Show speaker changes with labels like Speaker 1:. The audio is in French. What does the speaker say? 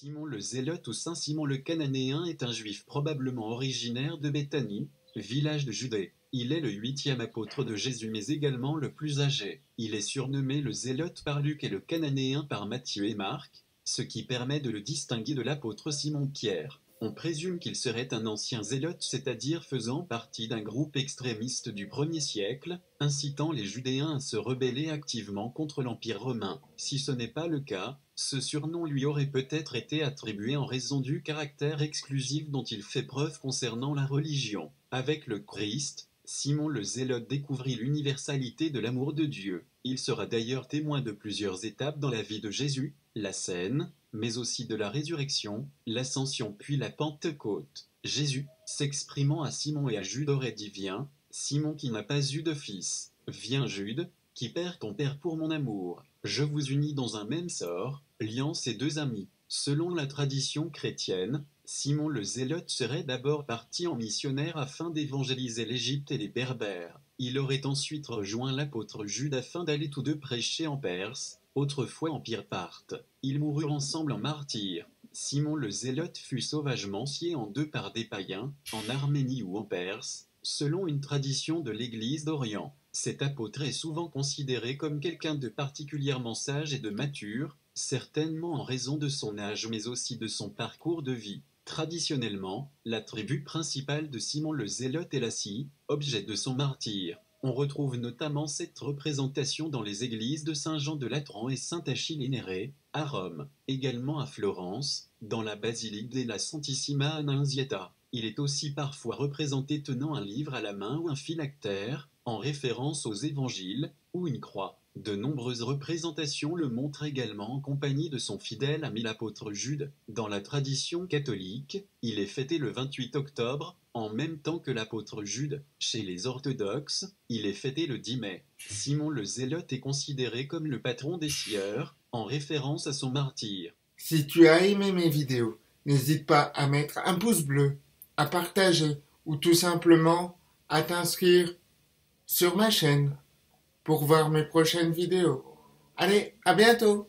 Speaker 1: Simon le Zélote ou saint Simon le Cananéen est un juif probablement originaire de Béthanie, village de Judée. Il est le 8e apôtre de Jésus mais également le plus âgé. Il est surnommé le Zélote par Luc et le Cananéen par Matthieu et Marc, ce qui permet de le distinguer de l'apôtre Simon-Pierre. On présume qu'il serait un ancien zélote, c'est-à-dire faisant partie d'un groupe extrémiste du 1er siècle, incitant les Judéens à se rebeller activement contre l'Empire romain. Si ce n'est pas le cas, ce surnom lui aurait peut-être été attribué en raison du caractère exclusif dont il fait preuve concernant la religion. Avec le Christ, Simon le Zélote découvrit l'universalité de l'amour de Dieu. Il sera d'ailleurs témoin de plusieurs étapes dans la vie de Jésus, la scène, mais aussi de la résurrection, l'ascension puis la Pentecôte. Jésus, s'exprimant à Simon et à Jude aurait dit « Viens, Simon qui n'a pas eu de fils, viens Jude, qui perd ton père pour mon amour. Je vous unis dans un même sort, liant ces deux amis. » Selon la tradition chrétienne, Simon le Zélote serait d'abord parti en missionnaire afin d'évangéliser l'Égypte et les Berbères. Il aurait ensuite rejoint l'apôtre Jude afin d'aller tous deux prêcher en Perse, autrefois empire parthe. Ils moururent ensemble en martyrs. Simon le Zélote fut sauvagement scié en deux par des païens, en Arménie ou en Perse, selon une tradition de l'Église d'Orient. Cet apôtre est souvent considéré comme quelqu'un de particulièrement sage et de mature, certainement en raison de son âge mais aussi de son parcours de vie. Traditionnellement, la tribu principale de Simon le Zélote est la scie, objet de son martyre. On retrouve notamment cette représentation dans les églises de Saint-Jean de Latran et Saint-Achille et Néré, à Rome, également à Florence, dans la basilique della Santissima Annunziata. Il est aussi parfois représenté tenant un livre à la main ou un phylactère, en référence aux évangiles, ou une croix. De nombreuses représentations le montrent également en compagnie de son fidèle ami l'apôtre Jude. Dans la tradition catholique, il est fêté le 28 octobre, en même temps que l'apôtre Jude. Chez les orthodoxes, il est fêté le 10 mai. Simon le Zélote est considéré comme le patron des scieurs, en référence à son martyre.
Speaker 2: Si tu as aimé mes vidéos, n'hésite pas à mettre un pouce bleu, à partager ou tout simplement à t'inscrire sur ma chaîne pour voir mes prochaines vidéos. Allez, à bientôt!